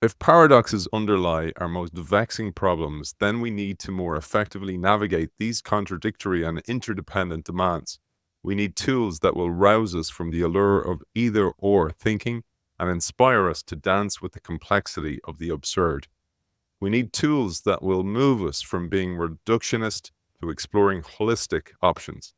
If paradoxes underlie our most vexing problems, then we need to more effectively navigate these contradictory and interdependent demands. We need tools that will rouse us from the allure of either or thinking and inspire us to dance with the complexity of the absurd. We need tools that will move us from being reductionist to exploring holistic options.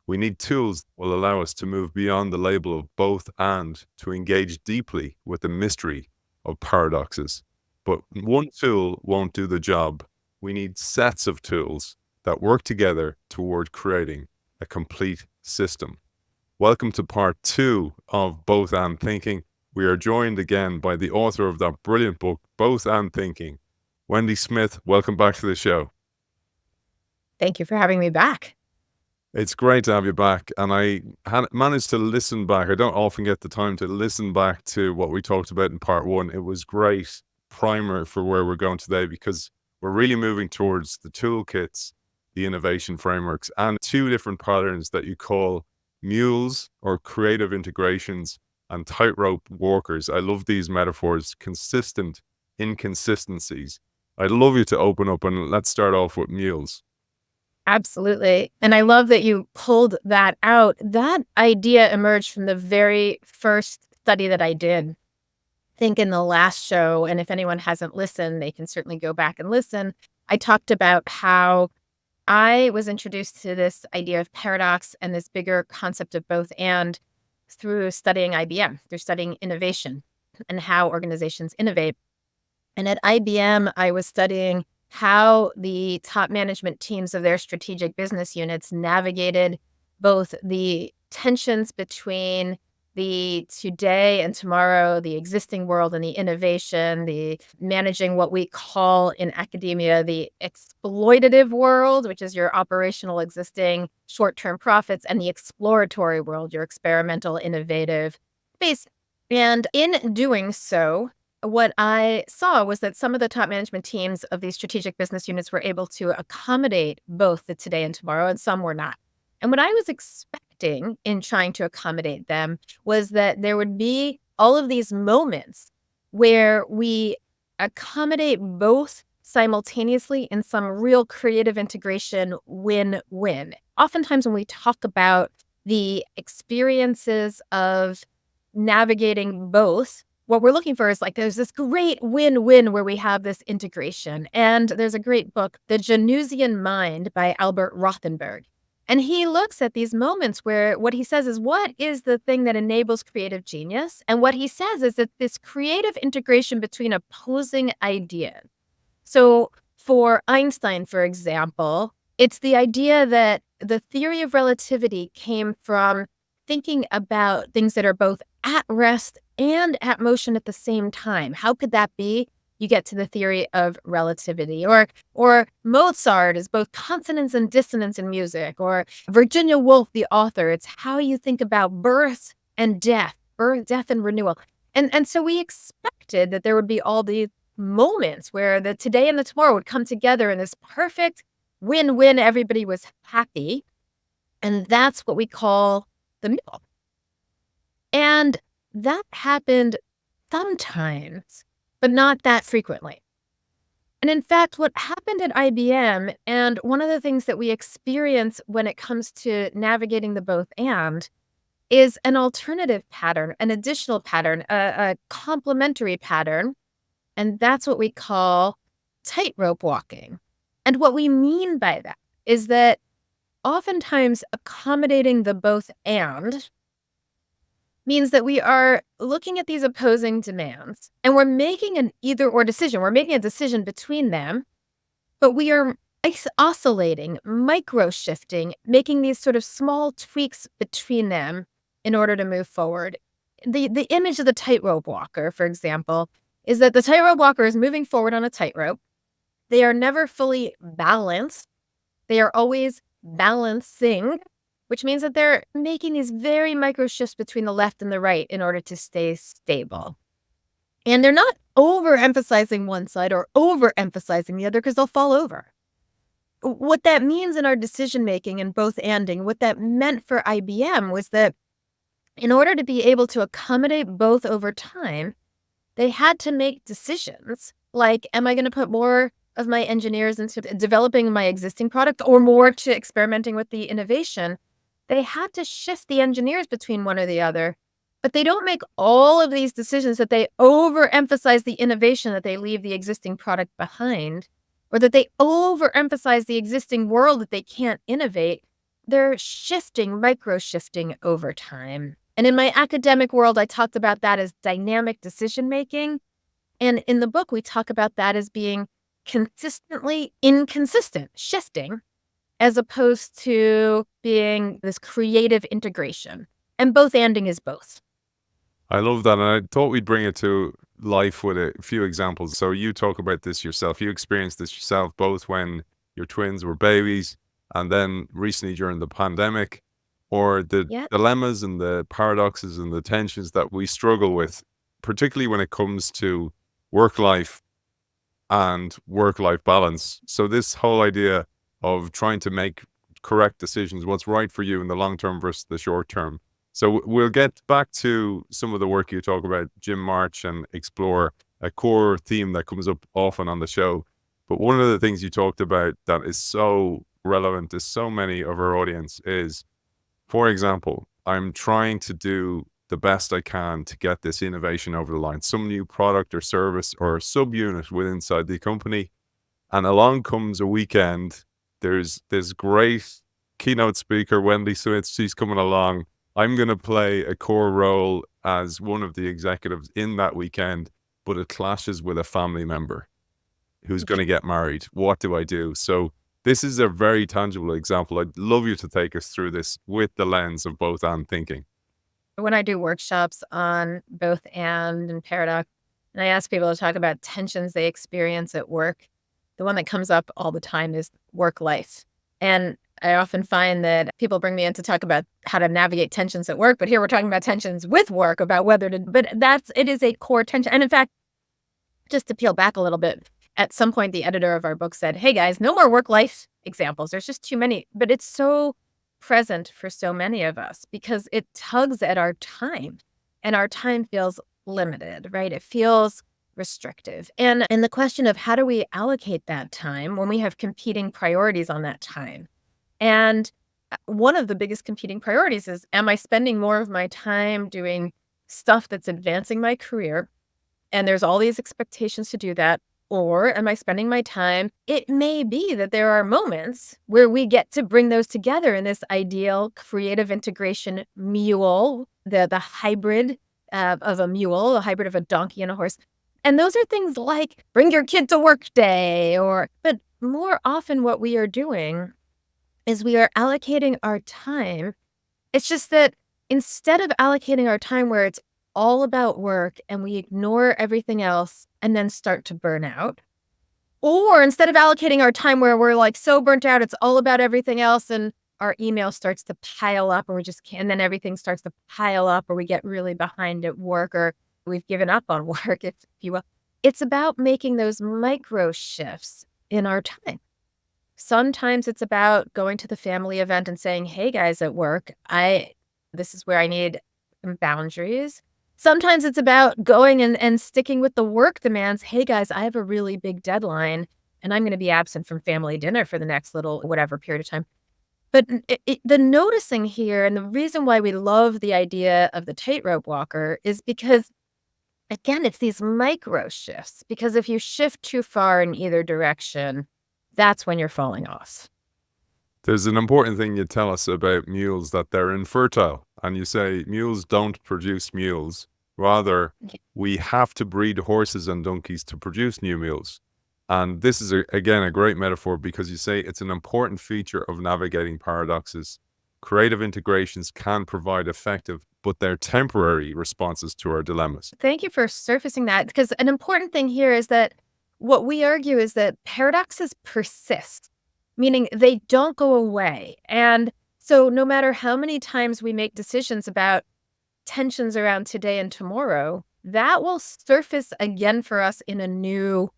We need tools that will allow us to move beyond the label of both and to engage deeply with the mystery of paradoxes. But one tool won't do the job. We need sets of tools that work together toward creating a complete system. Welcome to part 2 of Both and Thinking. We are joined again by the author of that brilliant book, Both and Thinking, Wendy Smith. Welcome back to the show. Thank you for having me back. It's great to have you back. And I managed to listen back. I don't often get the time to listen back to what we talked about in part 1. It was great primer for where we're going today, because we're really moving towards the toolkits, the innovation frameworks, and 2 different patterns that you call mules or creative integrations and tightrope walkers. I love these metaphors, consistent inconsistencies. I'd love you to open up and let's start off with mules. Absolutely. And I love that you pulled that out. That idea emerged from the very first study that I did, I think in the last show. And if anyone hasn't listened, they can certainly go back and listen. I talked about how I was introduced to this idea of paradox and this bigger concept of both and through studying IBM, through studying innovation and how organizations innovate. And at IBM, I was studying how the top management teams of their strategic business units navigated both the tensions between the today and tomorrow, the existing world and the innovation, the managing what we call in academia the exploitative world, which is your operational existing short-term profits, and the exploratory world, your experimental, innovative space. And in doing so, what I saw was that some of the top management teams of these strategic business units were able to accommodate both the today and tomorrow, and some were not. And what I was expecting in trying to accommodate them was that there would be all of these moments where we accommodate both simultaneously in some real creative integration win-win. Oftentimes when we talk about the experiences of navigating both, what we're looking for is like there's this great win-win where we have this integration. And there's a great book, The Janusian Mind by Albert Rothenberg. And he looks at these moments where what he says is, what is the thing that enables creative genius? And what he says is that this creative integration between opposing ideas. So for Einstein, for example, it's the idea that the theory of relativity came from thinking about things that are both at rest and at motion at the same time. How could that be? You get to the theory of relativity. Or Mozart is both consonance and dissonance in music. Or Virginia Woolf, the author, it's how you think about birth and death, death and renewal. And so we expected that there would be all these moments where the today and the tomorrow would come together in this perfect win-win. Everybody was happy. And that's what we call the mule. And that happened sometimes, but not that frequently. And in fact, what happened at IBM, and one of the things that we experience when it comes to navigating the both and, is an alternative pattern, an additional pattern, a complementary pattern. And that's what we call tightrope walking. And what we mean by that is that oftentimes accommodating the both and means that we are looking at these opposing demands and we're making an either or decision. We're making a decision between them, but we are oscillating, micro shifting, making these sort of small tweaks between them in order to move forward. The image of the tightrope walker, for example, is that the tightrope walker is moving forward on a tightrope. They are never fully balanced. They are always balancing, which means that they're making these very micro shifts between the left and the right in order to stay stable. And they're not overemphasizing one side or overemphasizing the other because they'll fall over. What that means in our decision-making and both anding, what that meant for IBM was that in order to be able to accommodate both over time, they had to make decisions like, am I going to put more of my engineers into developing my existing product or more to experimenting with the innovation? They had to shift the engineers between one or the other, but they don't make all of these decisions that they overemphasize the innovation, that they leave the existing product behind, or that they overemphasize the existing world that they can't innovate. They're shifting, micro shifting over time. And in my academic world, I talked about that as dynamic decision making. And in the book, we talk about that as being consistently inconsistent, shifting, as opposed to being this creative integration. And both anding is both. I love that. And I thought we'd bring it to life with a few examples. So you talk about this yourself. You experienced this yourself, both when your twins were babies and then recently during the pandemic, or the Yeah. dilemmas and the paradoxes and the tensions that we struggle with, particularly when it comes to work life and work life balance. So this whole idea of trying to make correct decisions, what's right for you in the long term versus the short term. So we'll get back to some of the work you talk about, Jim March, and explore a core theme that comes up often on the show. But one of the things you talked about that is so relevant to so many of our audience is, for example, I'm trying to do the best I can to get this innovation over the line, some new product or service or subunit within inside the company. And along comes a weekend. There's this great keynote speaker, Wendy Smith. She's coming along. I'm going to play a core role as one of the executives in that weekend, but it clashes with a family member who's going to get married. What do I do? So this is a very tangible example. I'd love you to take us through this with the lens of both and thinking. When I do workshops on both and paradox, and I ask people to talk about tensions they experience at work, the one that comes up all the time is work life. And I often find that people bring me in to talk about how to navigate tensions at work, but here we're talking about tensions with work, about whether to, but it is a core tension. And in fact, just to peel back a little bit, at some point, the editor of our book said, hey guys, no more work life examples. There's just too many, but it's so present for so many of us because it tugs at our time, and our time feels limited, right? It feels restrictive. And the question of how do we allocate that time when we have competing priorities on that time? And one of the biggest competing priorities is, am I spending more of my time doing stuff that's advancing my career? And there's all these expectations to do that. Or am I spending my time? It may be that there are moments where we get to bring those together in this ideal creative integration mule, the hybrid of a mule, a hybrid of a donkey and a horse. And those are things like bring your kid to work day, but more often what we are doing is we are allocating our time. It's just that instead of allocating our time where it's all about work and we ignore everything else and then start to burn out, or instead of allocating our time where we're like so burnt out, it's all about everything else and our email starts to pile up or we just can't, and then everything starts to pile up or we get really behind at work or we've given up on work, if you will. It's about making those micro shifts in our time. Sometimes it's about going to the family event and saying, hey guys at work, this is where I need some boundaries. Sometimes it's about going and sticking with the work demands. Hey guys, I have a really big deadline and I'm going to be absent from family dinner for the next little whatever period of time. But the noticing here and the reason why we love the idea of the tightrope walker is because, again, it's these micro shifts. Because if you shift too far in either direction, that's when you're falling off. There's an important thing you tell us about mules, that they're infertile. And you say mules don't produce mules. Rather, we have to breed horses and donkeys to produce new mules. And this is, again, a great metaphor because you say it's an important feature of navigating paradoxes. Creative integrations can provide effective, but they're temporary responses to our dilemmas. Thank you for surfacing that, because an important thing here is that what we argue is that paradoxes persist, meaning they don't go away. And so no matter how many times we make decisions about tensions around today and tomorrow, that will surface again for us in a new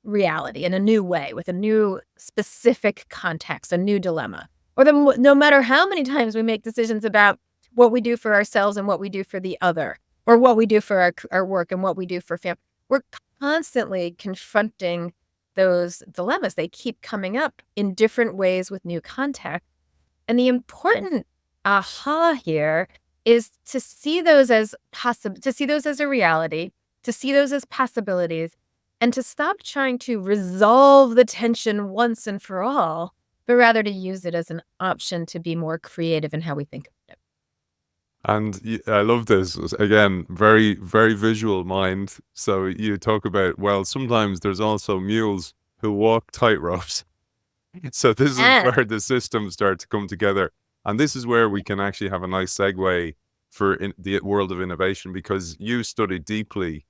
reality, in a new way, with a new specific context, a new dilemma. Or no matter how many times we make decisions about what we do for ourselves and what we do for the other, or what we do for our work and what we do for family. We're constantly confronting those dilemmas. They keep coming up in different ways with new context. And the important aha here is to see those as to see those as a reality, to see those as possibilities, and to stop trying to resolve the tension once and for all, but rather to use it as an option to be more creative in how we think about it. And I love this. Again, very, very visual mind. So you talk about, well, sometimes there's also mules who walk tightropes. So this is Yeah. where the systems start to come together. And this is where we can actually have a nice segue for the world of innovation, because you studied deeply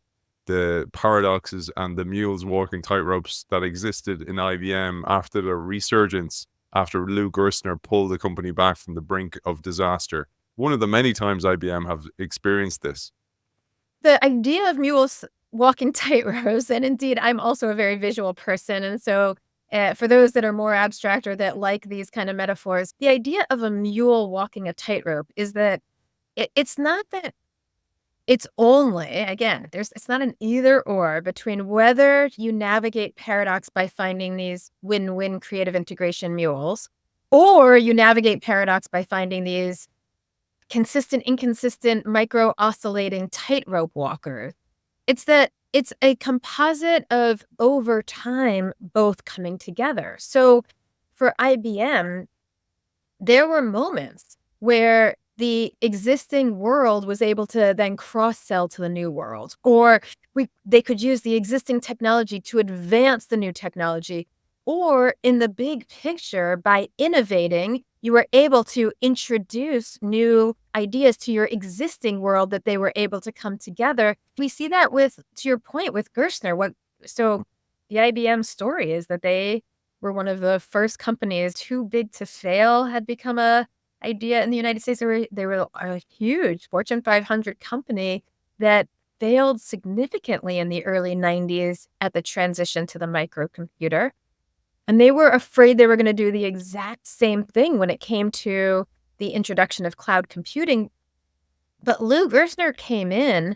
the paradoxes and the mules walking tightropes that existed in IBM after the resurgence, after Lou Gerstner pulled the company back from the brink of disaster. One of the many times IBM have experienced this. The idea of mules walking tightropes, and indeed, I'm also a very visual person, and so, for those that are more abstract or that like these kind of metaphors, the idea of a mule walking a tightrope is that it's not that it's only again, it's not an either or between whether you navigate paradox by finding these win-win creative integration mules, or you navigate paradox by finding these consistent, inconsistent, micro oscillating tightrope walkers. It's that it's a composite of over time both coming together. So for IBM, there were moments where the existing world was able to then cross sell to the new world, or they could use the existing technology to advance the new technology, or in the big picture, by innovating, you were able to introduce new ideas to your existing world that they were able to come together. We see that with, to your point, with Gerstner. So the IBM story is that they were one of the first companies. Too big to fail had become a idea in the United States. They were a huge Fortune 500 company that failed significantly in the early 90s at the transition to the microcomputer. And they were afraid they were going to do the exact same thing when it came to the introduction of cloud computing. But Lou Gerstner came in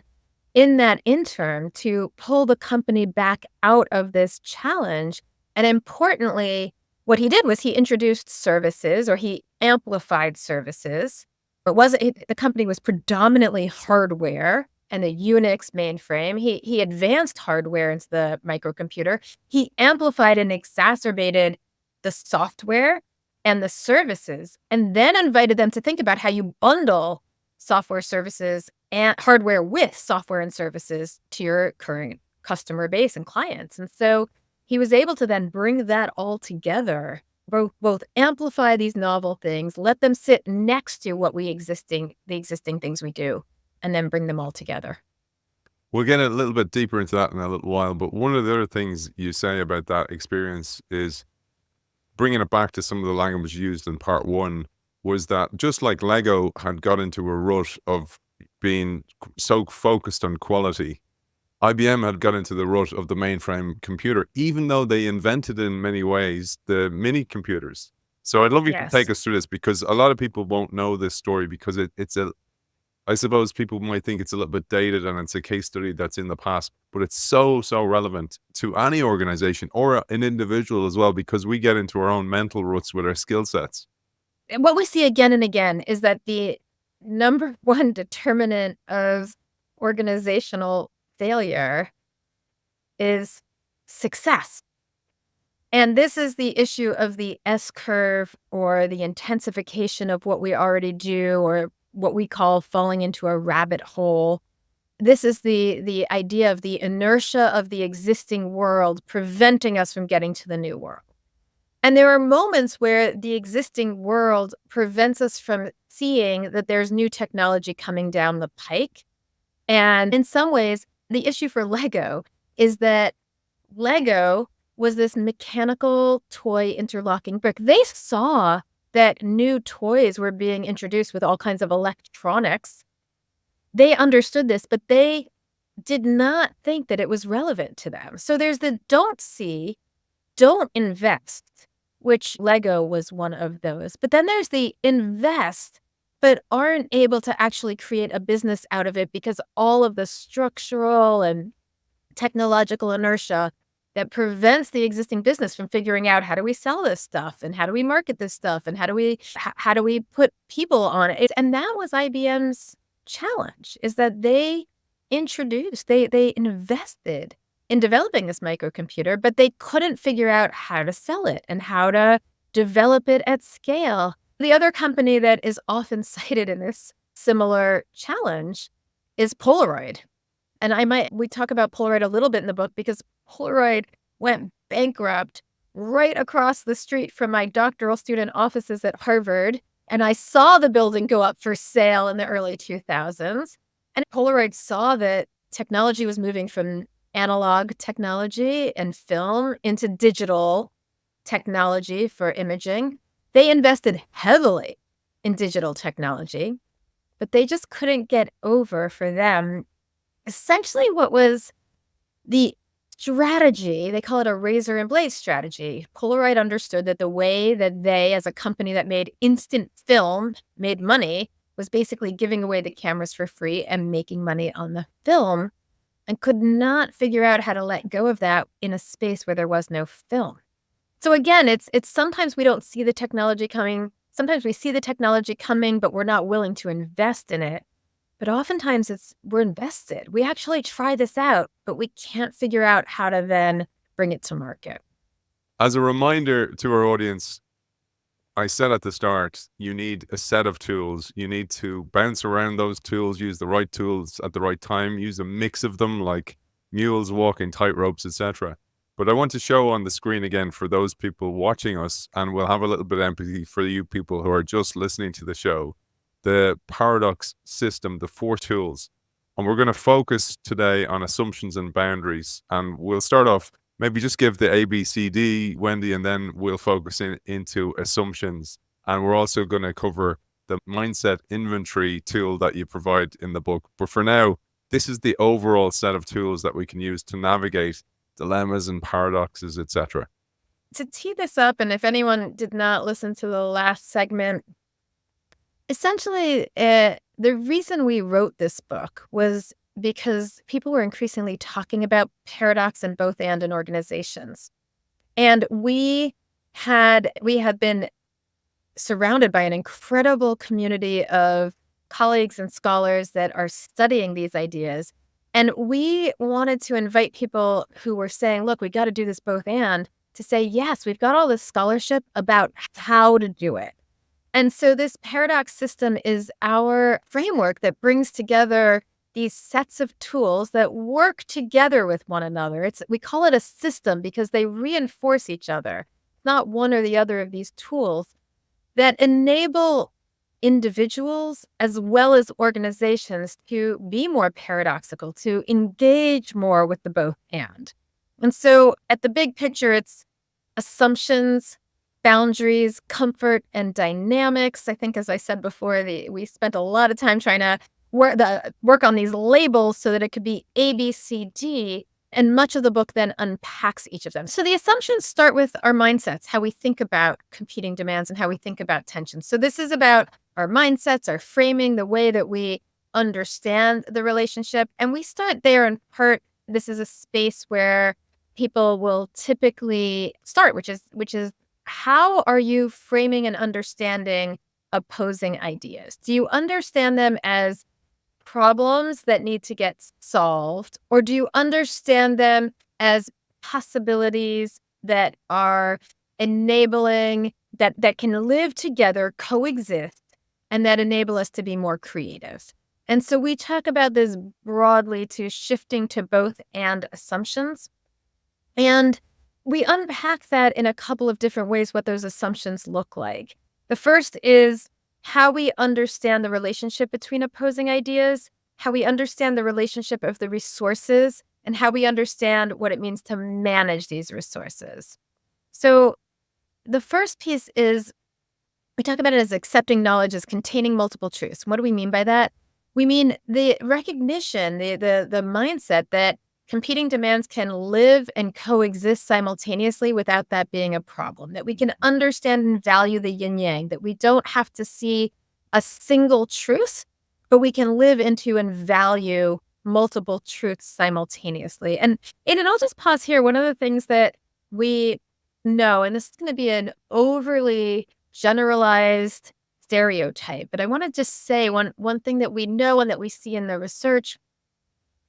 that interim to pull the company back out of this challenge. And importantly, what he did was he introduced services, or he amplified services. The company was predominantly hardware and a Unix mainframe. He advanced hardware into the microcomputer. He amplified and exacerbated the software and the services, and then invited them to think about how you bundle software services and hardware with software and services to your current customer base and clients. And so he was able to then bring that all together, both amplify these novel things, let them sit next to the existing things we do, and then bring them all together. We'll get a little bit deeper into that in a little while, but one of the other things you say about that experience is bringing it back to some of the language used in part one, was that just like Lego had got into a rut of being so focused on quality, IBM had got into the rut of the mainframe computer, even though they invented in many ways the mini computers. So I'd love you to take Yes. us through this, because a lot of people won't know this story, because I suppose people might think it's a little bit dated and it's a case study that's in the past, but it's so, so relevant to any organization or an individual as well, because we get into our own mental ruts with our skill sets. And what we see again and again is that the number one determinant of organizational failure is success. And this is the issue of the S curve, or the intensification of what we already do, or what we call falling into a rabbit hole. This is the idea of the inertia of the existing world preventing us from getting to the new world. And there are moments where the existing world prevents us from seeing that there's new technology coming down the pike. And in some ways, the issue for Lego is that Lego was this mechanical toy interlocking brick. They saw that new toys were being introduced with all kinds of electronics. They understood this, but they did not think that it was relevant to them. So there's the don't see, don't invest, which Lego was one of those. But then there's the invest, but aren't able to actually create a business out of it because all of the structural and technological inertia that prevents the existing business from figuring out how do we sell this stuff and how do we market this stuff and how do we put people on it. And that was IBM's challenge, is that they invested in developing this microcomputer, but they couldn't figure out how to sell it and how to develop it at scale. The other company that is often cited in this similar challenge is Polaroid. And we talk about Polaroid a little bit in the book because Polaroid went bankrupt right across the street from my doctoral student offices at Harvard. And I saw the building go up for sale in the early 2000s. And Polaroid saw that technology was moving from analog technology and film into digital technology for imaging. They invested heavily in digital technology, but they just couldn't get over, for them, essentially what was the strategy. They call it a razor and blade strategy. Polaroid understood that the way that they, as a company that made instant film, made money was basically giving away the cameras for free and making money on the film, and could not figure out how to let go of that in a space where there was no film. So again, it's sometimes we don't see the technology coming. Sometimes we see the technology coming, but we're not willing to invest in it. But oftentimes we're invested. We actually try this out, but we can't figure out how to then bring it to market. As a reminder to our audience, I said at the start, you need a set of tools. You need to bounce around those tools, use the right tools at the right time, use a mix of them like mules walking, tightropes, etc. But I want to show on the screen again for those people watching us, and we'll have a little bit of empathy for you people who are just listening to the show, the paradox system, the 4 tools. And we're going to focus today on assumptions and boundaries. And we'll start off, maybe just give the ABCD, Wendy, and then we'll focus into assumptions. And we're also going to cover the mindset inventory tool that you provide in the book. But for now, this is the overall set of tools that we can use to navigate dilemmas and paradoxes, etc. To tee this up, and if anyone did not listen to the last segment, essentially, the reason we wrote this book was because people were increasingly talking about paradox and both and in organizations. And we had been surrounded by an incredible community of colleagues and scholars that are studying these ideas. And we wanted to invite people who were saying, look, we got to do this both and, to say, yes, we've got all this scholarship about how to do it. And so this paradox system is our framework that brings together these sets of tools that work together with one another. We call it a system because they reinforce each other, not one or the other of these tools, that enable individuals as well as organizations to be more paradoxical, to engage more with the both and. And so at the big picture, it's assumptions, boundaries, comfort, and dynamics. I think, as I said before, we spent a lot of time trying to work on these labels so that it could be A, B, C, D, and much of the book then unpacks each of them. So the assumptions start with our mindsets, how we think about competing demands and how we think about tension. So this is about our mindsets, our framing, the way that we understand the relationship. And we start there in part. This is a space where people will typically start, which is how are you framing and understanding opposing ideas? Do you understand them as problems that need to get solved, or do you understand them as possibilities that are enabling, that can live together, coexist, and that enable us to be more creative? And so we talk about this broadly to shifting to both and assumptions. And we unpack that in a couple of different ways, what those assumptions look like. The first is how we understand the relationship between opposing ideas, how we understand the relationship of the resources, and how we understand what it means to manage these resources. So the first piece is, we talk about it as accepting knowledge as containing multiple truths. What do we mean by that? We mean the recognition, the mindset that competing demands can live and coexist simultaneously without that being a problem, that we can understand and value the yin-yang, that we don't have to see a single truth, but we can live into and value multiple truths simultaneously. And I'll just pause here. One of the things that we know, and this is going to be an overly generalized stereotype, but I want to just say one thing that we know and that we see in the research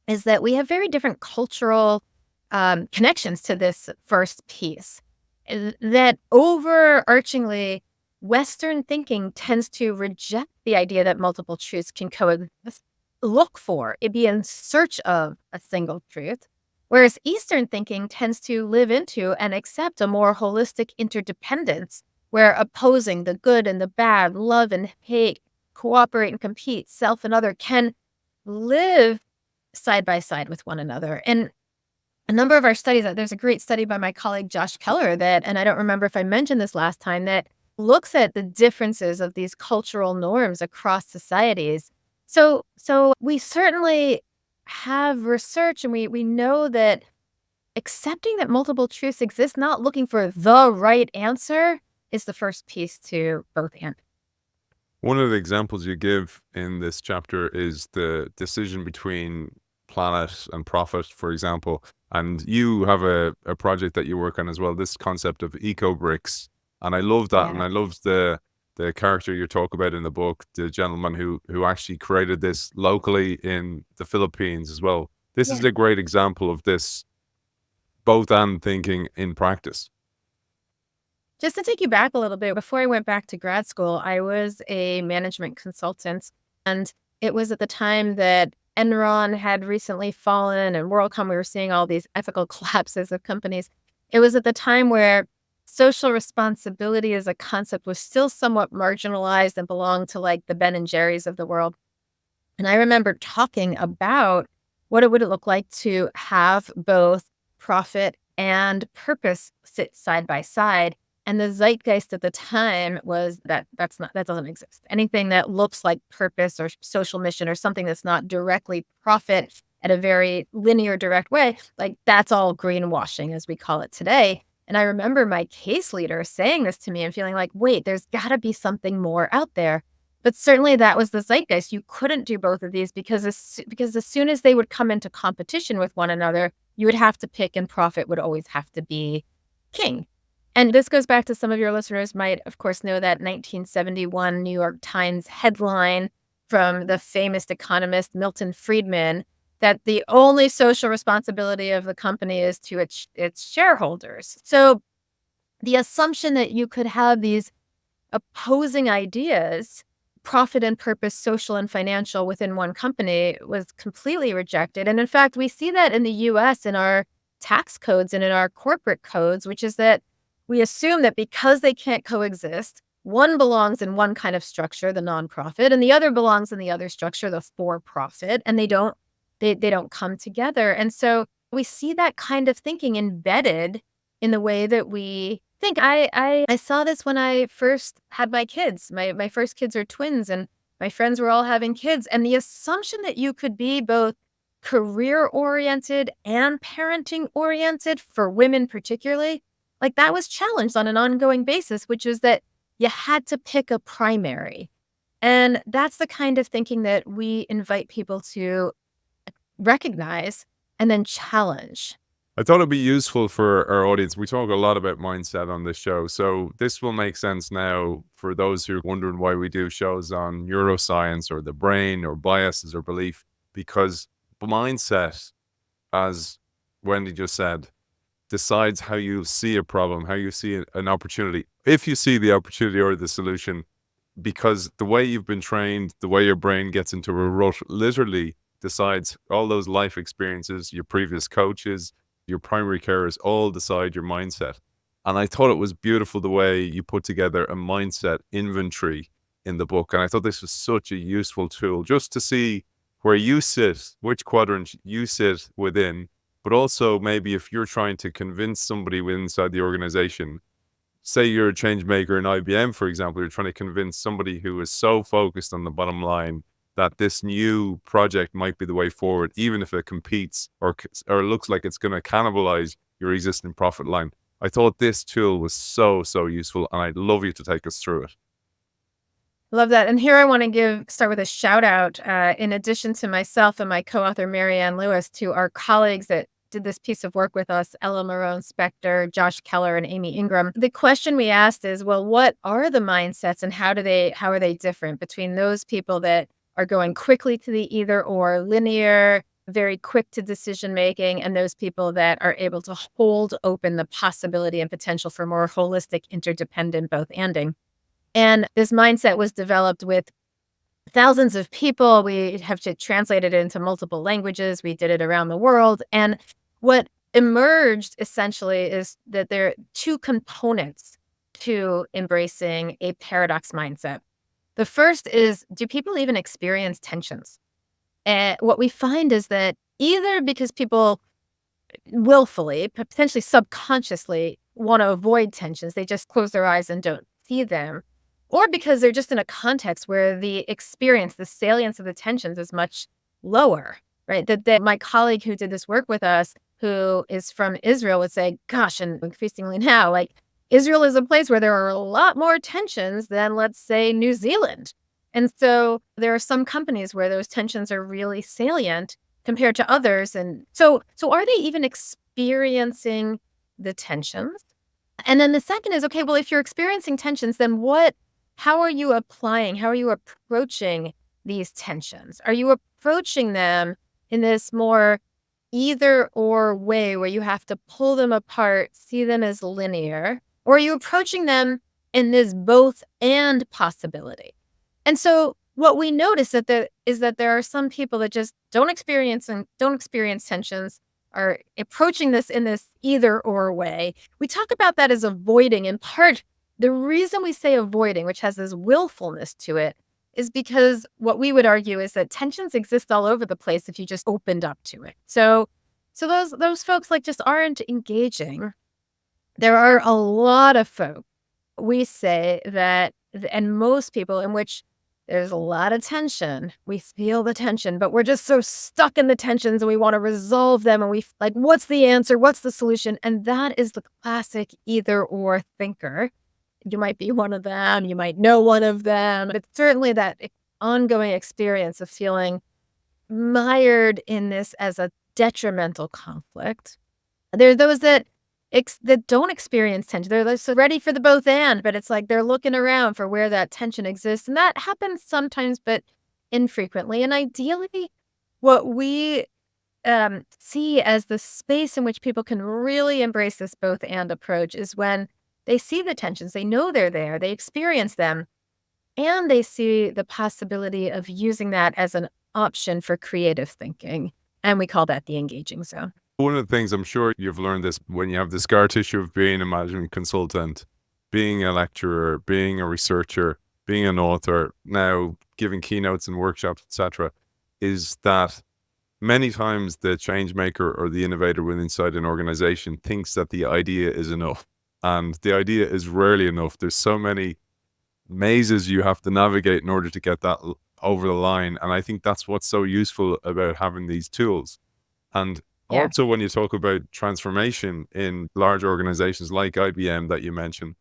is that we have very different cultural connections to this first piece. That overarchingly, Western thinking tends to reject the idea that multiple truths can coexist, look for, it be in search of a single truth, whereas Eastern thinking tends to live into and accept a more holistic interdependence where opposing the good and the bad, love and hate, cooperate and compete, self and other can live side by side with one another. And a number of our studies, there's a great study by my colleague Josh Keller and I don't remember if I mentioned this last time, that looks at the differences of these cultural norms across societies. So we certainly have research, and we know that accepting that multiple truths exist, not looking for the right answer, is the first piece to both and. One of the examples you give in this chapter is the decision between planet and profit, for example. And you have a project that you work on as well, this concept of eco bricks. And I love that. And Yeah. I love the character you talk about in the book, the gentleman who actually created this locally in the Philippines as well. This is Yeah. a great example of this both and thinking in practice. Just to take you back a little bit, before I went back to grad school, I was a management consultant. And it was at the time that Enron had recently fallen and WorldCom, we were seeing all these ethical collapses of companies. It was at the time where social responsibility as a concept was still somewhat marginalized and belonged to like the Ben and Jerry's of the world. And I remember talking about what it would look like to have both profit and purpose sit side by side. And the zeitgeist at the time was that that doesn't exist. Anything that looks like purpose or social mission or something that's not directly profit at a very linear, direct way, like that's all greenwashing as we call it today. And I remember my case leader saying this to me and feeling like, wait, there's got to be something more out there. But certainly that was the zeitgeist. You couldn't do both of these because as soon as they would come into competition with one another, you would have to pick, and profit would always have to be king. And this goes back to, some of your listeners might, of course, know that 1971 New York Times headline from the famous economist Milton Friedman, that the only social responsibility of the company is to its shareholders. So the assumption that you could have these opposing ideas, profit and purpose, social and financial, within one company was completely rejected. And in fact, we see that in the US in our tax codes and in our corporate codes, which is that we assume that because they can't coexist, one belongs in one kind of structure, the nonprofit, and the other belongs in the other structure, the for-profit, and they don't come together. And so we see that kind of thinking embedded in the way that we think. I saw this when I first had my kids. My first kids are twins, and my friends were all having kids. And the assumption that you could be both career-oriented and parenting-oriented, for women particularly, like that was challenged on an ongoing basis, which is that you had to pick a primary. And that's the kind of thinking that we invite people to recognize and then challenge. I thought it'd be useful for our audience. We talk a lot about mindset on this show. So this will make sense now for those who are wondering why we do shows on neuroscience or the brain or biases or belief, because mindset, as Wendy just said, decides how you see a problem, how you see an opportunity, if you see the opportunity or the solution, because the way you've been trained, the way your brain gets into a rut, literally decides all those life experiences, your previous coaches, your primary carers, all decide your mindset. And I thought it was beautiful the way you put together a mindset inventory in the book. And I thought this was such a useful tool just to see where you sit, which quadrant you sit within, but also maybe if you're trying to convince somebody inside the organization, say you're a change maker in IBM, for example, you're trying to convince somebody who is so focused on the bottom line that this new project might be the way forward, even if it competes or looks like it's going to cannibalize your existing profit line. I thought this tool was so, so useful, and I'd love you to take us through it. Love that. And here I want to start with a shout out, in addition to myself and my co-author, Marianne Lewis, to our colleagues that did this piece of work with us, Ella Marone Spector, Josh Keller, and Amy Ingram. The question we asked is, well, what are the mindsets and how are they different between those people that are going quickly to the either or, linear, very quick to decision making, and those people that are able to hold open the possibility and potential for more holistic, interdependent, both anding. And this mindset was developed with thousands of people. We have to translate it into multiple languages. We did it around the world. And what emerged essentially is that there are two components to embracing a paradox mindset. The first is, do people even experience tensions? And what we find is that either because people willfully, potentially subconsciously want to avoid tensions, they just close their eyes and don't see them, or because they're just in a context where the experience, the salience of the tensions is much lower, right? That my colleague who did this work with us, who is from Israel, would say, gosh, and increasingly now, like Israel is a place where there are a lot more tensions than, let's say, New Zealand. And so there are some companies where those tensions are really salient compared to others. And so are they even experiencing the tensions? And then the second is, okay, well, if you're experiencing tensions, then how are you approaching these tensions? Are you approaching them in this more either or way where you have to pull them apart, see them as linear? Or are you approaching them in this both and possibility? And so what we notice is that there are some people that just don't experience tensions, are approaching this in this either or way. We talk about that as avoiding. In part, the reason we say avoiding, which has this willfulness to it, is because what we would argue is that tensions exist all over the place if you just opened up to it. So those folks like just aren't engaging. There are a lot of folks, we say that, and most people in which there's a lot of tension. We feel the tension, but we're just so stuck in the tensions and we want to resolve them. And we like, what's the answer? What's the solution? And that is the classic either or thinker. You might be one of them. You might know one of them. But certainly that ongoing experience of feeling mired in this as a detrimental conflict. There are those that don't experience tension. They're so ready for the both and, but it's like they're looking around for where that tension exists. And that happens sometimes, but infrequently. And ideally, what we see as the space in which people can really embrace this both and approach is when they see the tensions, they know they're there, they experience them, and they see the possibility of using that as an option for creative thinking. And we call that the engaging zone. One of the things, I'm sure you've learned this when you have the scar tissue of being a management consultant, being a lecturer, being a researcher, being an author, now giving keynotes and workshops, etc., is that many times the change maker or the innovator inside an organization thinks that the idea is enough. And the idea is rarely enough. There's so many mazes you have to navigate in order to get that over the line. And I think that's what's so useful about having these tools. And also, when you talk about transformation in large organizations like IBM that you mentioned,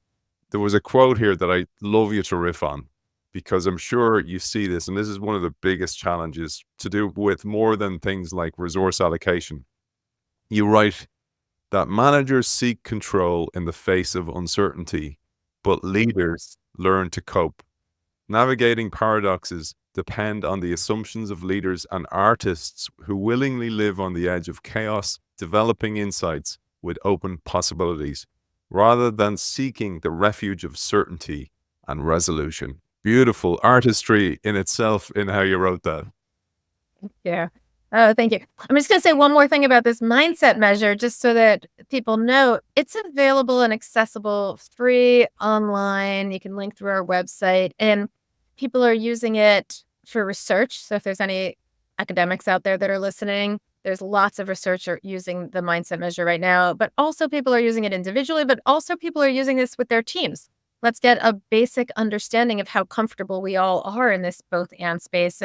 there was a quote here that I love you to riff on, because I'm sure you see this, and this is one of the biggest challenges to do with more than things like resource allocation. You write that managers seek control in the face of uncertainty, but leaders learn to cope. Navigating paradoxes depend on the assumptions of leaders and artists who willingly live on the edge of chaos, developing insights with open possibilities, rather than seeking the refuge of certainty and resolution. Beautiful artistry in itself in how you wrote that. Yeah. Oh, thank you. I'm just going to say one more thing about this mindset measure, just so that people know it's available and accessible, free online. You can link through our website, and people are using it for research. So if there's any academics out there that are listening, there's lots of research using the mindset measure right now, but also people are using it individually, but also people are using this with their teams. Let's get a basic understanding of how comfortable we all are in this both and space.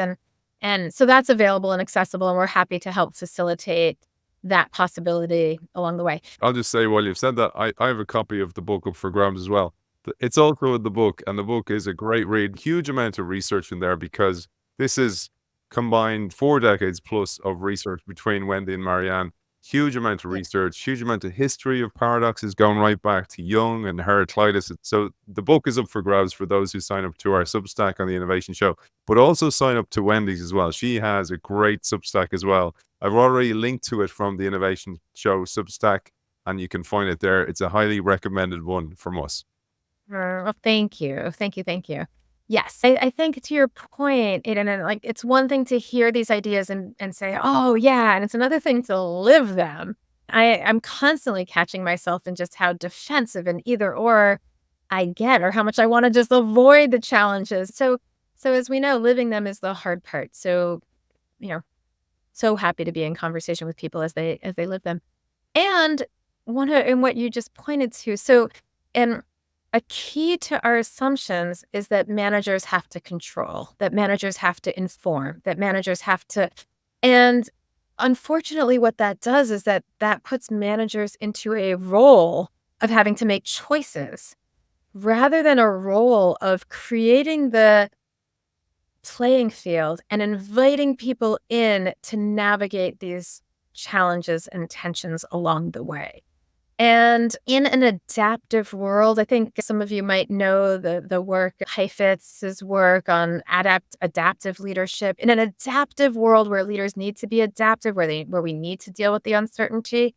And so that's available and accessible, and we're happy to help facilitate that possibility along the way. I'll just say, while you've said that, I have a copy of the book up for grabs as well. It's also in the book, and the book is a great read. Huge amount of research in there because this is combined 4 decades plus of research between Wendy and Marianne. Huge amount of Yeah. research, huge amount of history of paradoxes going right back to Jung and Heraclitus. So the book is up for grabs for those who sign up to our Substack on the Innovation Show, but also sign up to Wendy's as well. She has a great Substack as well. I've already linked to it from the Innovation Show Substack, and you can find it there. It's a highly recommended one from us. Well, thank you. Thank you. Thank you. Yes. I think to your point, Aidan, and like it's one thing to hear these ideas and say, oh yeah, and it's another thing to live them. I'm constantly catching myself in just how defensive and either or I get, or how much I want to just avoid the challenges. So as we know, living them is the hard part. So, you know, so happy to be in conversation with people as they live them. And what you just pointed to. So, and a key to our assumptions is that managers have to control, that managers have to inform, that managers have to, and unfortunately, what that does is that puts managers into a role of having to make choices rather than a role of creating the playing field and inviting people in to navigate these challenges and tensions along the way. And in an adaptive world, I think some of you might know the work, Heifetz's work on adaptive leadership. In an adaptive world where leaders need to be adaptive, where we need to deal with the uncertainty,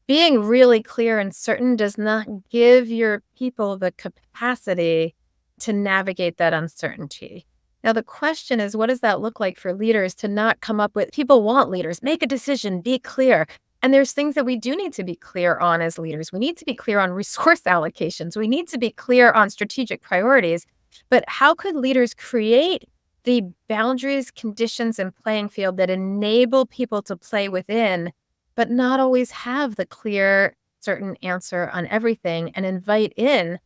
being really clear and certain does not give your people the capacity to navigate that uncertainty. Now, the question is, what does that look like for leaders to not come up with? People want leaders, make a decision, be clear. And there's things that we do need to be clear on as leaders. We need to be clear on resource allocations. We need to be clear on strategic priorities. But how could leaders create the boundaries, conditions, and playing field that enable people to play within, but not always have the clear, certain answer on everything and invite in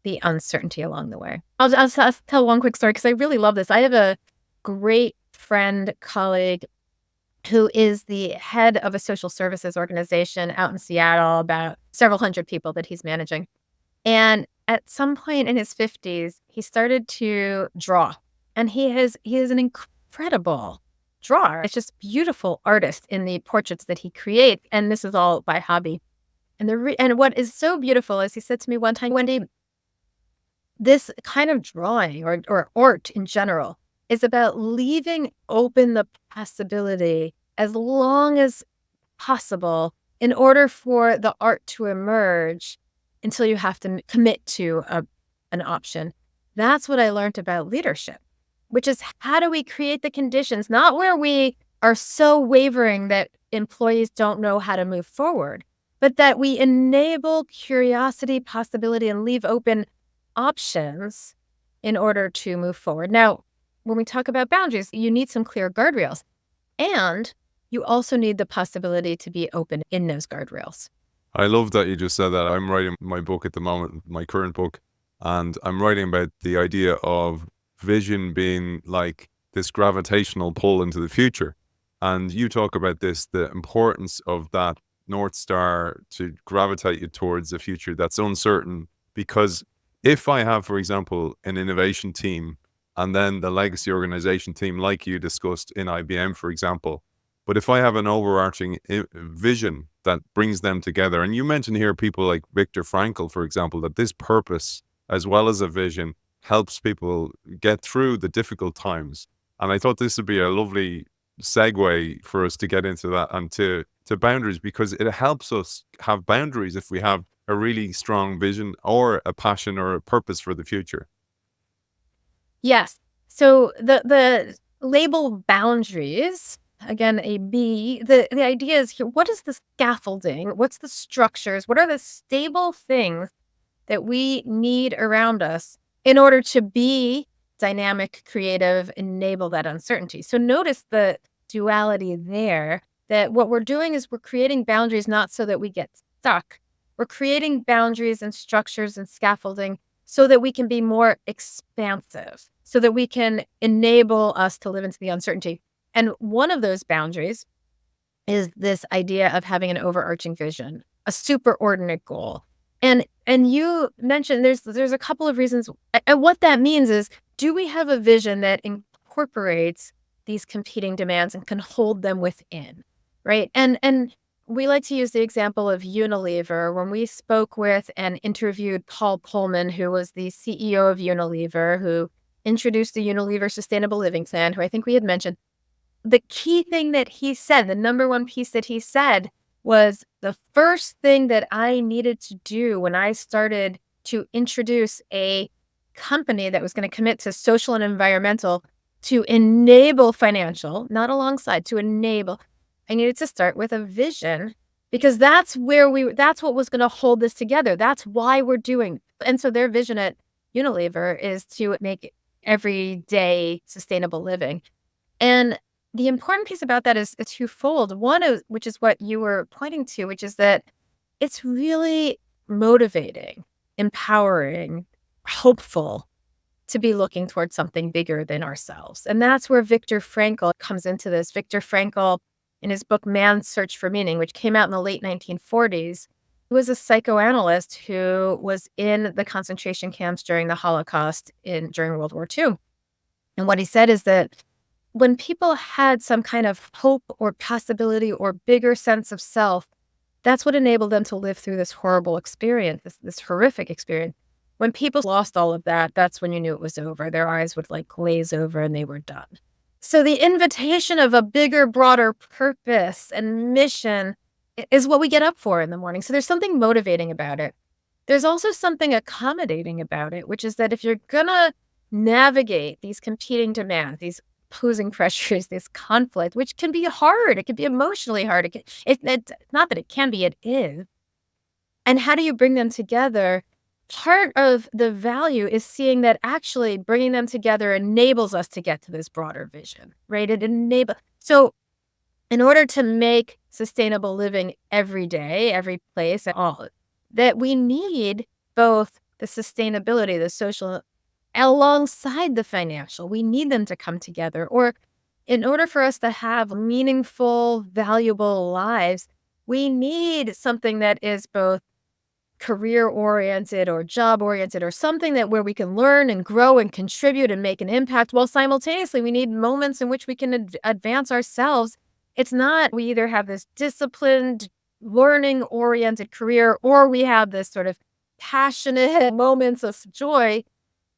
the uncertainty along the way? I'll tell one quick story because I really love this. I have a great friend, colleague, who is the head of a social services organization out in Seattle, about several hundred people that he's managing. And at some point in his 50s, he started to draw. And he is an incredible drawer. It's just beautiful artist in the portraits that he creates. And this is all by hobby. And what is so beautiful is he said to me one time, Wendy, this kind of drawing or art in general is about leaving open the possibility as long as possible in order for the art to emerge until you have to commit to an option. That's what I learned about leadership, which is how do we create the conditions, not where we are so wavering that employees don't know how to move forward, but that we enable curiosity, possibility, and leave open options in order to move forward. Now, when we talk about boundaries, you need some clear guardrails, and you also need the possibility to be open in those guardrails. I love that you just said that. I'm writing my book at the moment, my current book, and I'm writing about the idea of vision being like this gravitational pull into the future. And you talk about this, the importance of that North Star to gravitate you towards a future that's uncertain. Because if I have, for example, an innovation team and then the legacy organization team, like you discussed in IBM, for example, but if I have an overarching vision that brings them together, and you mentioned here people like Viktor Frankl, for example, that this purpose as well as a vision helps people get through the difficult times. And I thought this would be a lovely segue for us to get into that and to boundaries, because it helps us have boundaries if we have a really strong vision or a passion or a purpose for the future. Yes. So the label boundaries, again, a B, the idea is here, what is the scaffolding? What's the structures? What are the stable things that we need around us in order to be dynamic, creative, enable that uncertainty? So notice the duality there, that what we're doing is we're creating boundaries not so that we get stuck. We're creating boundaries and structures and scaffolding so that we can be more expansive, so that we can enable us to live into the uncertainty. And one of those boundaries is this idea of having an overarching vision, a superordinate goal. And you mentioned there's a couple of reasons. And what that means is, do we have a vision that incorporates these competing demands and can hold them within, right? And we like to use the example of Unilever. When we spoke with and interviewed Paul Pullman, who was the CEO of Unilever, who introduced the Unilever Sustainable Living Plan, who I think we had mentioned, the key thing that he said, the number one piece that he said was, the first thing that I needed to do when I started to introduce a company that was going to commit to social and environmental to enable financial, not alongside, to enable, I needed to start with a vision, because that's what was going to hold this together. That's why we're doing. And so their vision at Unilever is to make everyday sustainable living. And the important piece about that is it's twofold. One is, which is what you were pointing to, which is that it's really motivating, empowering, hopeful to be looking towards something bigger than ourselves. And that's where Viktor Frankl comes into this. Viktor Frankl, in his book Man's Search for Meaning, which came out in the late 1940s, he was a psychoanalyst who was in the concentration camps during the Holocaust during World War II. And what he said is that when people had some kind of hope or possibility or bigger sense of self, that's what enabled them to live through this horrible experience, this horrific experience. When people lost all of that, that's when you knew it was over. Their eyes would like glaze over and they were done. So the invitation of a bigger, broader purpose and mission is what we get up for in the morning. So there's something motivating about it. There's also something accommodating about it, which is that if you're going to navigate these competing demands, these opposing pressures, this conflict, which can be hard. It can be emotionally hard. It's not that it can be, it is. And how do you bring them together? Part of the value is seeing that actually bringing them together enables us to get to this broader vision, right? So in order to make sustainable living every day, every place, all that, we need both the sustainability, the social, alongside the financial. We need them to come together. Or in order for us to have meaningful, valuable lives, we need something that is both career-oriented or job-oriented, or something that where we can learn and grow and contribute and make an impact, while simultaneously we need moments in which we can advance ourselves. It's not we either have this disciplined, learning-oriented career, or we have this sort of passionate moments of joy.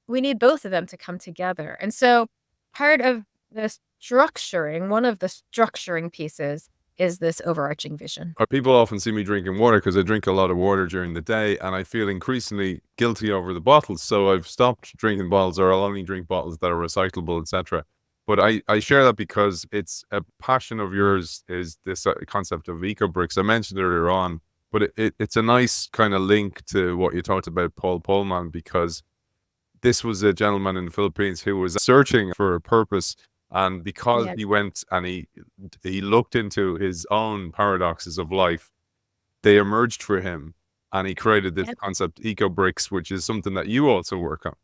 We need both of them to come together. And so part of the structuring, one of the structuring pieces, is this overarching vision. People often see me drinking water because I drink a lot of water during the day, and I feel increasingly guilty over the bottles. So I've stopped drinking bottles, or I'll only drink bottles that are recyclable, etc. But I share that because it's a passion of yours, is this concept of eco bricks. I mentioned earlier on, but it's a nice kind of link to what you talked about, Paul Pullman, because this was a gentleman in the Philippines who was searching for a purpose. And because Yeah. he went and he looked into his own paradoxes of life, they emerged for him, and he created this Yep. concept, eco bricks, which is something that you also work on.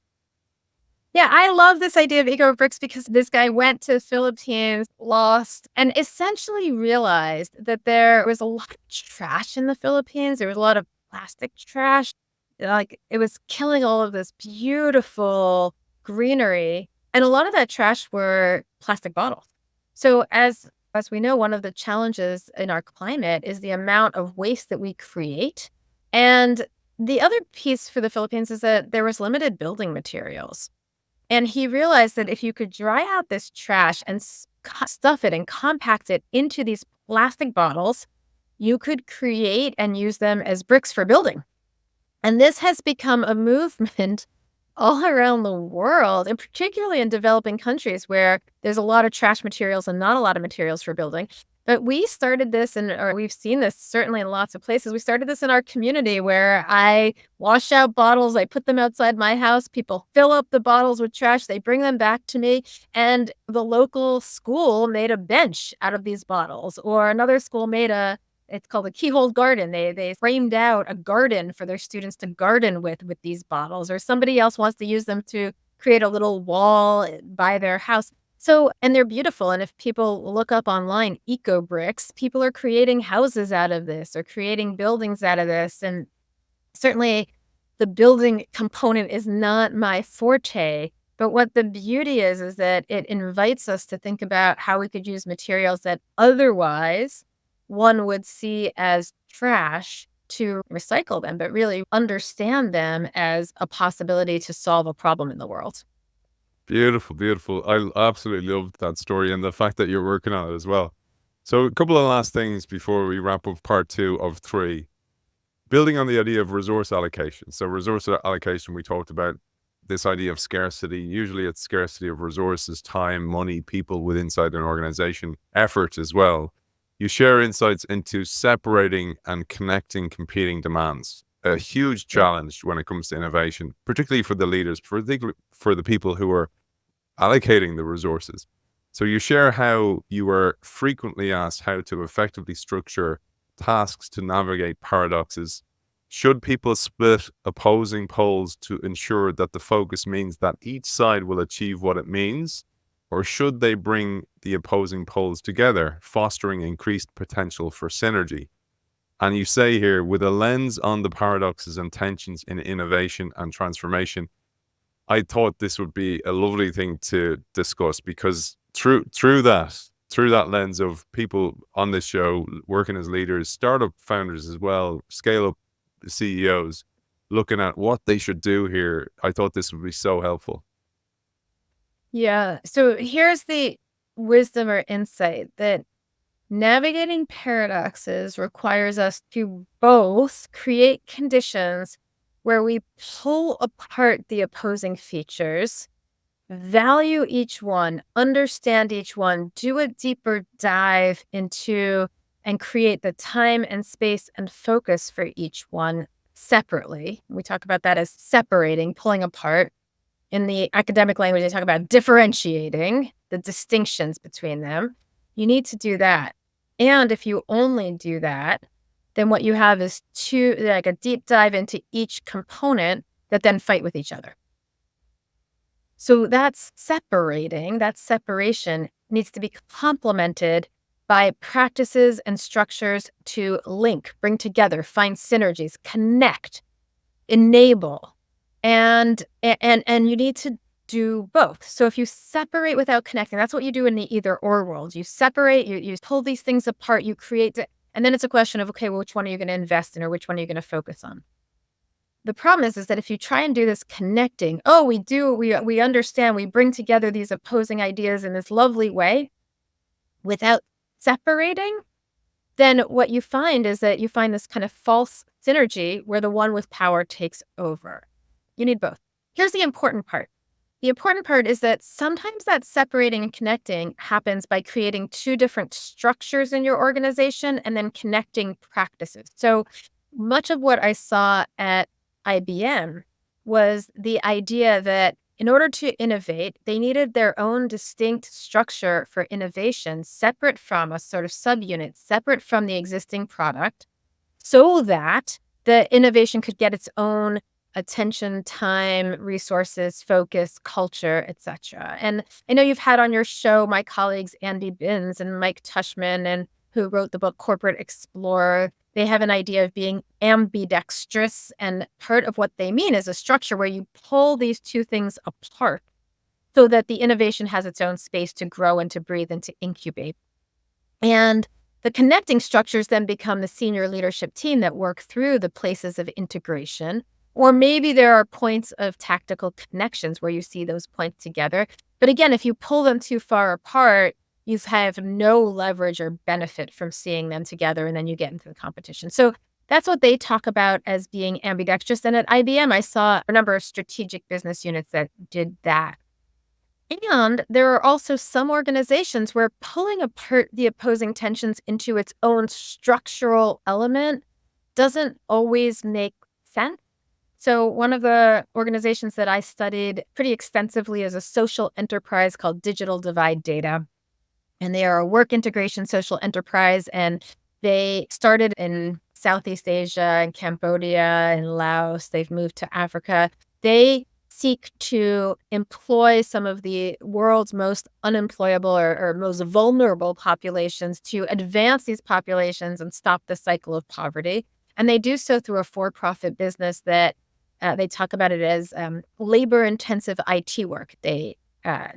Yeah, I love this idea of eco bricks because this guy went to the Philippines, lost, and essentially realized that there was a lot of trash in the Philippines. There was a lot of plastic trash. Like, it was killing all of this beautiful greenery. And a lot of that trash were plastic bottles. So as we know, one of the challenges in our climate is the amount of waste that we create. And the other piece for the Philippines is that there was limited building materials. And he realized that if you could dry out this trash and stuff it and compact it into these plastic bottles, you could create and use them as bricks for building. And this has become a movement all around the world, and particularly in developing countries where there's a lot of trash materials and not a lot of materials for building. But we started this, or we've seen this certainly in lots of places. We started this in our community where I wash out bottles, I put them outside my house. People fill up the bottles with trash, they bring them back to me. And the local school made a bench out of these bottles, or another school made it's called a keyhole garden. They framed out a garden for their students to garden with these bottles, or somebody else wants to use them to create a little wall by their house. So, and they're beautiful. And if people look up online, eco bricks, people are creating houses out of this or creating buildings out of this. And Certainly, the building component is not my forte, but what the beauty is that it invites us to think about how we could use materials that otherwise one would see as trash to recycle them, but really understand them as a possibility to solve a problem in the world. Beautiful, beautiful. I absolutely loved that story and the fact that you're working on it as well. So, a couple of last things before we wrap up part 2 of 3. Building on the idea of resource allocation. So, resource allocation, we talked about this idea of scarcity. Usually, it's scarcity of resources, time, money, people within inside an organization, effort as well. You share insights into separating and connecting competing demands. A huge Yeah. challenge when it comes to innovation, particularly for the leaders, for the people who are allocating the resources. So you share how you were frequently asked how to effectively structure tasks to navigate paradoxes. Should people split opposing poles to ensure that the focus means that each side will achieve what it means? Or should they bring the opposing poles together, fostering increased potential for synergy? And you say here, with a lens on the paradoxes and tensions in innovation and transformation, I thought this would be a lovely thing to discuss because through that lens of people on this show working as leaders, startup founders as well, scale up CEOs, looking at what they should do here, I thought this would be so helpful. Yeah. So here's the wisdom or insight that navigating paradoxes requires us to both create conditions where we pull apart the opposing features, value each one, understand each one, do a deeper dive into and create the time and space and focus for each one separately. We talk about that as separating, pulling apart. In the academic language, they talk about differentiating the distinctions between them. You need to do that. And if you only do that, then what you have is like a deep dive into each component that then fight with each other. So that's separating, that separation needs to be complemented by practices and structures to link, bring together, find synergies, connect, enable. And you need to do both. So if you separate without connecting, that's what you do in the either or world. You separate, you pull these things apart, you create, and then it's a question of, okay, well, which one are you going to invest in or which one are you going to focus on? The problem is that if you try and do this connecting, oh, we understand, we bring together these opposing ideas in this lovely way without separating, then what you find is that you find this kind of false synergy where the one with power takes over. You need both. Here's the important part. The important part is that sometimes that separating and connecting happens by creating two different structures in your organization and then connecting practices. So much of what I saw at IBM was the idea that in order to innovate, they needed their own distinct structure for innovation, separate from a sort of subunit, separate from the existing product, so that the innovation could get its own attention, time, resources, focus, culture, etc. And I know you've had on your show my colleagues Andy Binns and Mike Tushman, and who wrote the book Corporate Explorer. They have an idea of being ambidextrous, and part of what they mean is a structure where you pull these two things apart so that the innovation has its own space to grow and to breathe and to incubate. And the connecting structures then become the senior leadership team that work through the places of integration. Or maybe there are points of tactical connections where you see those points together. But again, if you pull them too far apart, you have no leverage or benefit from seeing them together, and then you get into the competition. So that's what they talk about as being ambidextrous. And at IBM, I saw a number of strategic business units that did that. And there are also some organizations where pulling apart the opposing tensions into its own structural element doesn't always make sense. So one of the organizations that I studied pretty extensively is a social enterprise called Digital Divide Data. And they are a work integration social enterprise. And they started in Southeast Asia and Cambodia and Laos. They've moved to Africa. They seek to employ some of the world's most unemployable or most vulnerable populations to advance these populations and stop the cycle of poverty. And they do so through a for-profit business that they talk about it as labor-intensive IT work. They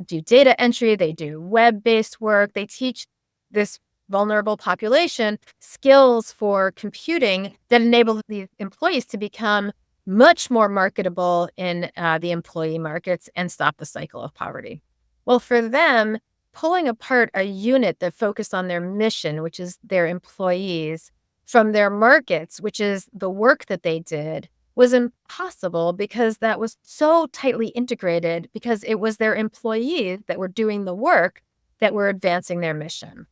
do data entry, they do web-based work, they teach this vulnerable population skills for computing that enable the employees to become much more marketable in the employee markets and stop the cycle of poverty. Well, for them, pulling apart a unit that focused on their mission, which is their employees, from their markets, which is the work that they did, was impossible because that was so tightly integrated because it was their employees that were doing the work that were advancing their mission.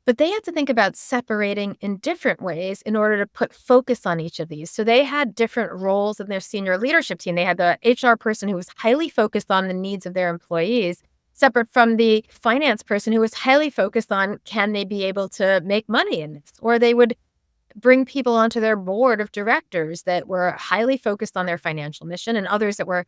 But they had to think about separating in different ways in order to put focus on each of these. So they had different roles in their senior leadership team. They had the HR person who was highly focused on the needs of their employees, separate from the finance person who was highly focused on, can they be able to make money in this? Or they would bring people onto their board of directors that were highly focused on their financial mission, and others that were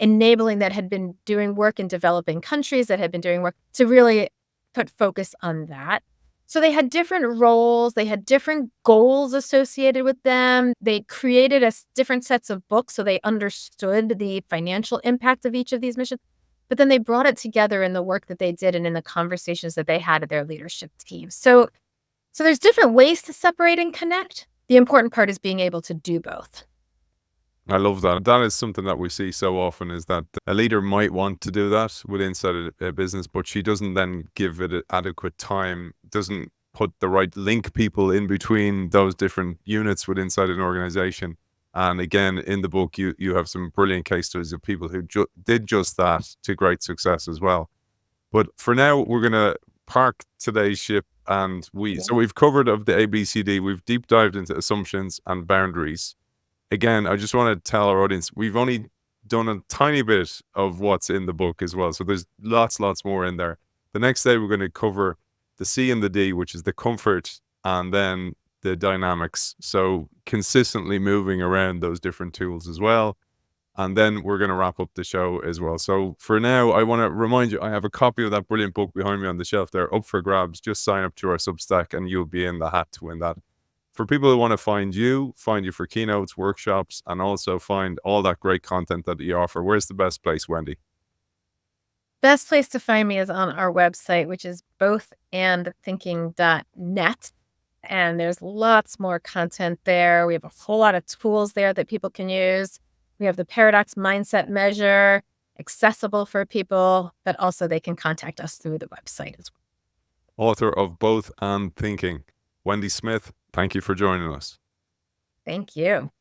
enabling, that had been doing work in developing countries, that had been doing work to really put focus on that. So they had different roles, they had different goals associated with them. They created different sets of books so they understood the financial impact of each of these missions. But then they brought it together in the work that they did and in the conversations that they had at their leadership team. So there's different ways to separate and connect. The important part is being able to do both. I love that. That is something that we see so often, is that a leader might want to do that within inside a business, but she doesn't then give it adequate time, doesn't put the right link people in between those different units within inside an organization. And again, in the book, you have some brilliant case studies of people who did just that to great success as well. But for now, we're going to park today's ship, and so we've covered of the ABCD, we've deep dived into assumptions and boundaries. Again, I just want to tell our audience, we've only done a tiny bit of what's in the book as well. So there's lots more in there. The next day, we're going to cover the C and the D, which is the comfort and then the dynamics. So consistently moving around those different tools as well. And then we're going to wrap up the show as well. So for now, I want to remind you, I have a copy of that brilliant book behind me on the shelf there, up for grabs. Just sign up to our Substack and you'll be in the hat to win that. For people who want to find you for keynotes, workshops, and also find all that great content that you offer, where's the best place, Wendy? Best place to find me is on our website, which is bothandthinking.net. And there's lots more content there. We have a whole lot of tools there that people can use. We have the Paradox Mindset Measure, accessible for people, but also they can contact us through the website as well. Author of Both and Thinking, Wendy Smith, thank you for joining us. Thank you.